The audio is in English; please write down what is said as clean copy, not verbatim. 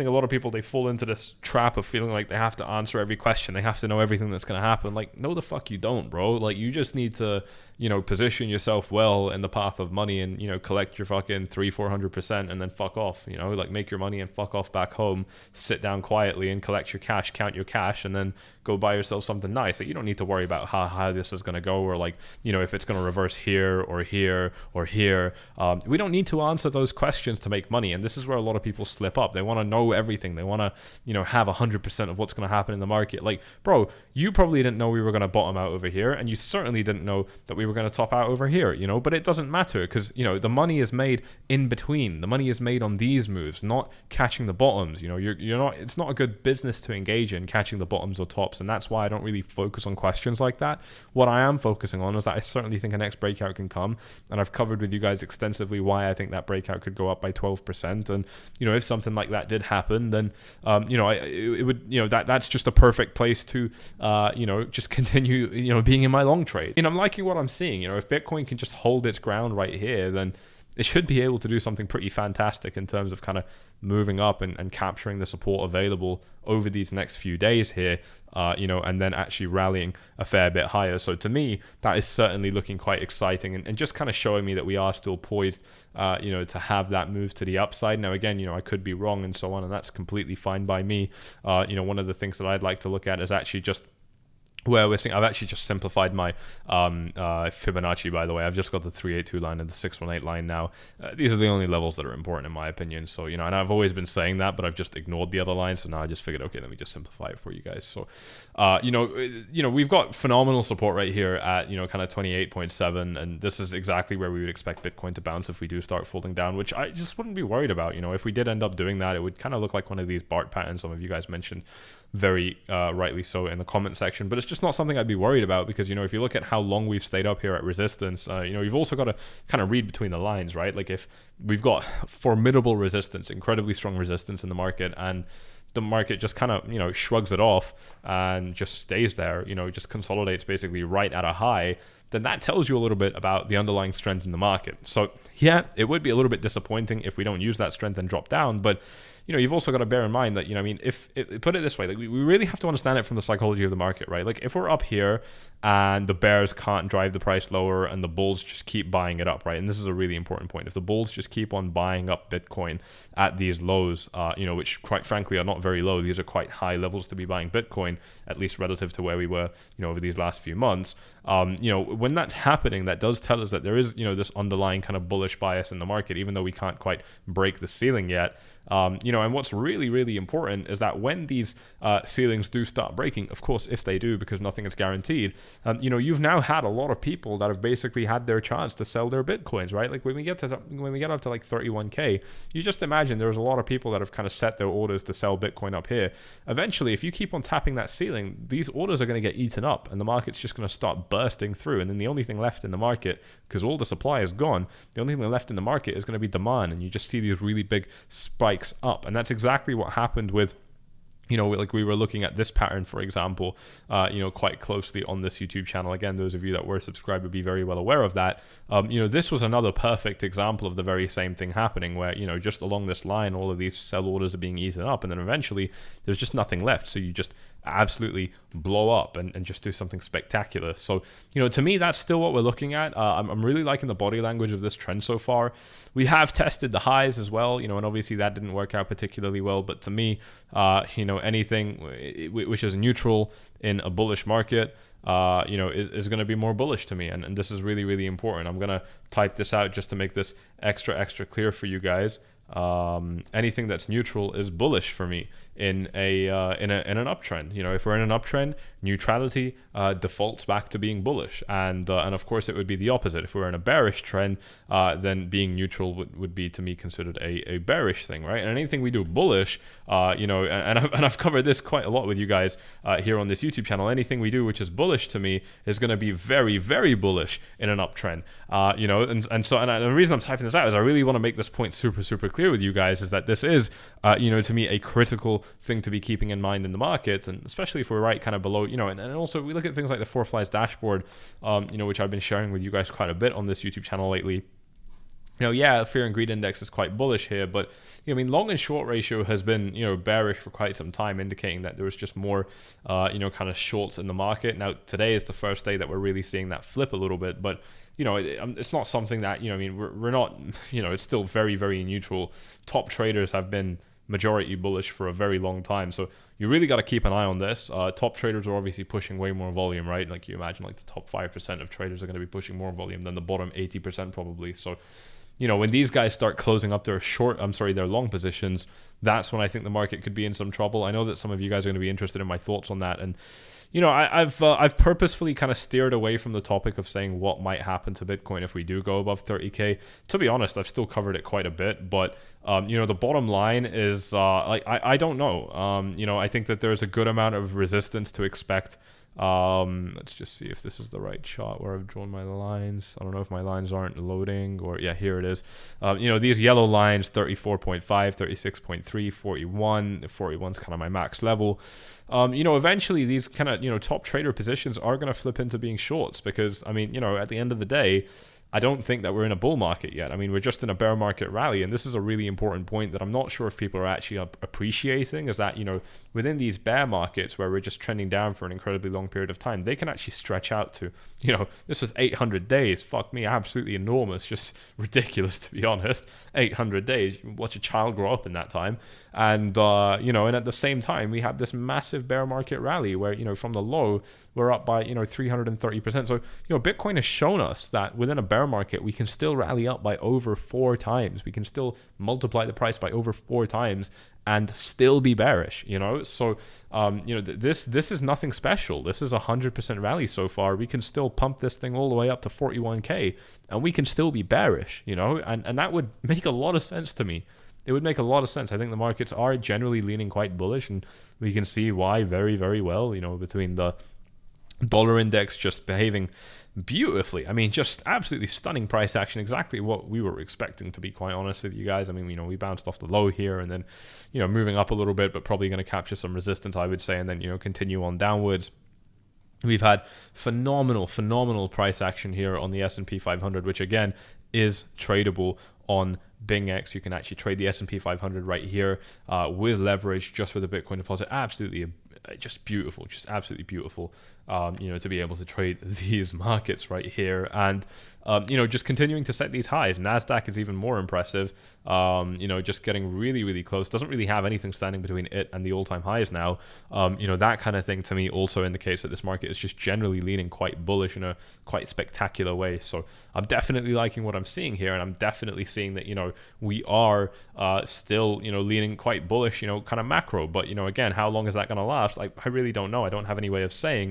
think a lot of people, they fall into this trap of feeling like they have to answer every question. They have to know everything that's going to happen. Like, no, the fuck you don't, bro. Like, you just need to, you know, position yourself well in the path of money and, you know, collect your fucking 300-400% and then fuck off, you know, like make your money and fuck off back home, sit down quietly and collect your cash, count your cash, and then go buy yourself something nice. Like, you don't need to worry about how this is going to go, or like, you know, if it's going to reverse here or here or here. We don't need to answer those questions to make money. And this is where a lot of people slip up. They want to know everything. They want to, you know, have 100% of what's going to happen in the market. Like, bro, you probably didn't know we were going to bottom out over here, and you certainly didn't know that we were going to top out over here, you know, but it doesn't matter, because, you know, the money is made in between. The money is made on these moves, not catching the bottoms. You know, you're not, it's not a good business to engage in, catching the bottoms or tops. And that's why I don't really focus on questions like that. What I am focusing on is that I certainly think a next breakout can come, and I've covered with you guys extensively why I think that breakout could go up by 12%. And, you know, if something like that did happen, then, you know, it would, you know, that's just a perfect place to, you know, just continue, you know, being in my long trade. And I'm liking what I'm seeing. You know, if Bitcoin can just hold its ground right here, then it should be able to do something pretty fantastic in terms of kind of moving up and capturing the support available over these next few days here, you know, and then actually rallying a fair bit higher. So to me, that is certainly looking quite exciting, and just kind of showing me that we are still poised, you know, to have that move to the upside. Now, again, you know, I could be wrong and so on, and that's completely fine by me. You know, one of the things that I'd like to look at is actually just where we're seeing, I've actually just simplified my Fibonacci, by the way. I've just got the 382 line and the 618 line now. These are the only levels that are important in my opinion. So, you know, and I've always been saying that, but I've just ignored the other lines. So now I just figured, okay, let me just simplify it for you guys. So, you know, we've got phenomenal support right here at, you know, kind of 28.7. And this is exactly where we would expect Bitcoin to bounce if we do start falling down, which I just wouldn't be worried about. You know, if we did end up doing that, it would kind of look like one of these BART patterns some of you guys mentioned very rightly so in the comment section. But it's just not something I'd be worried about, because, you know, if you look at how long we've stayed up here at resistance, you know, you've also got to kind of read between the lines, right? Like, if we've got formidable resistance, incredibly strong resistance in the market, and the market just kind of, you know, shrugs it off and just stays there, you know, just consolidates basically right at a high, then that tells you a little bit about the underlying strength in the market. So yeah, it would be a little bit disappointing if we don't use that strength and drop down, but, you know, you've also got to bear in mind that, you know, I mean, put it this way, like, we really have to understand it from the psychology of the market, right? Like, if we're up here and the bears can't drive the price lower and the bulls just keep buying it up, right? And this is a really important point. If the bulls just keep on buying up Bitcoin at these lows, you know, which quite frankly are not very low, these are quite high levels to be buying Bitcoin, at least relative to where we were, you know, over these last few months. You know, when that's happening, that does tell us that there is, you know, this underlying kind of bullish bias in the market, even though we can't quite break the ceiling yet. You know, and what's really, really important is that when these ceilings do start breaking, of course, if they do, because nothing is guaranteed, you know, you've now had a lot of people that have basically had their chance to sell their Bitcoins, right? Like, when we get up to like 31K, you just imagine there's a lot of people that have kind of set their orders to sell Bitcoin up here. Eventually, if you keep on tapping that ceiling, these orders are going to get eaten up, and the market's just going to start bursting through. And then the only thing left in the market, because all the supply is gone, the only thing left in the market is going to be demand, and you just see these really big spikes up. And that's exactly what happened with, you know, like, we were looking at this pattern, for example, you know, quite closely on this YouTube channel. Again, those of you that were subscribed would be very well aware of that. You know, this was another perfect example of the very same thing happening, where, you know, just along this line, all of these sell orders are being eaten up, and then eventually there's just nothing left. So you just absolutely blow up and just do something spectacular. So, you know, to me, that's still what we're looking at. I'm really liking the body language of this trend so far. We have tested the highs as well, you know, and obviously that didn't work out particularly well. But to me, you know, anything which is neutral in a bullish market, you know, is going to be more bullish to me. And this is really, really important. I'm going to type this out just to make this extra clear for you guys. Anything that's neutral is bullish for me in an uptrend. You know, if we're in an uptrend, neutrality defaults back to being bullish, and of course it would be the opposite. If we're in a bearish trend, then being neutral would be, to me, considered a bearish thing, right? And anything we do bullish, you know, and I've covered this quite a lot with you guys here on this YouTube channel. Anything we do which is bullish to me is going to be very, very bullish in an uptrend. You know, and the reason I'm typing this out is I really want to make this point super clear with you guys, is that this is, you know, to me, a critical thing to be keeping in mind in the markets, and especially if we're right kind of below, you know, and also we look at things like the 4Flies dashboard, you know, which I've been sharing with you guys quite a bit on this YouTube channel lately. Yeah, fear and greed index is quite bullish here, but I mean, long and short ratio has been, bearish for quite some time, indicating that there was just more, kind of shorts in the market. Now, today is the first day that we're really seeing that flip a little bit, but it's not something that, I mean, we're not, it's still very, very neutral. Top traders have been majority bullish for a very long time, so you really got to keep an eye on this. Top traders are obviously pushing way more volume, right? Like, you imagine, like, the top 5% of traders are going to be pushing more volume than the bottom 80% probably. So when these guys start closing up their their long positions, that's when I think the market could be in some trouble. I know that some of you guys are going to be interested in my thoughts on that, and I've purposefully kind of steered away from the topic of saying what might happen to Bitcoin if we do go above 30K. To be honest, I've still covered it quite a bit, but the bottom line is I don't know. I think that there's a good amount of resistance to expect. Let's just see if this is the right chart where I've drawn my lines. I don't know if my lines aren't loading, or yeah, here it is. These yellow lines, 34.5, 36.3, 41. 41 is kind of my max level. Eventually these kind of top trader positions are going to flip into being shorts, because I mean, at the end of the day, I don't think that we're in a bull market yet. I mean, we're just in a bear market rally, and this is a really important point that I'm not sure if people are actually appreciating, is that, within these bear markets where we're just trending down for an incredibly long period of time, they can actually stretch out to, this was 800 days. Fuck me, absolutely enormous, just ridiculous, to be honest. 800 days, you watch a child grow up in that time. And, and at the same time, we had this massive bear market rally where, from the low, we're up by, 330%. So, Bitcoin has shown us that within a bear market, we can still rally up by over 4 times. We can still multiply the price by over 4 times and still be bearish, So, this is nothing special. This is 100% rally so far. We can still pump this thing all the way up to 41K and we can still be bearish, and that would make a lot of sense to me. It would make a lot of sense. I think the markets are generally leaning quite bullish, and we can see why very, very well, between the dollar index just behaving beautifully. I mean, just absolutely stunning price action, exactly what we were expecting, to be quite honest with you guys. I mean, we bounced off the low here and then, moving up a little bit, but probably going to capture some resistance, I would say, and then, continue on downwards. We've had phenomenal price action here on the S&P 500, which again is tradable on BingX. You can actually trade the S&P 500 right here with leverage, just with a Bitcoin deposit. Absolutely just beautiful, just absolutely beautiful, to be able to trade these markets right here, and just continuing to set these highs. NASDAQ is even more impressive, just getting really, really close. Doesn't really have anything standing between it and the all-time highs now. That kind of thing to me also indicates that this market is just generally leaning quite bullish in a quite spectacular way. So I'm definitely liking what I'm seeing here, and I'm definitely seeing that, we are still, leaning quite bullish, kind of macro. But, again, how long is that going to last? I really don't know. I don't have any way of saying.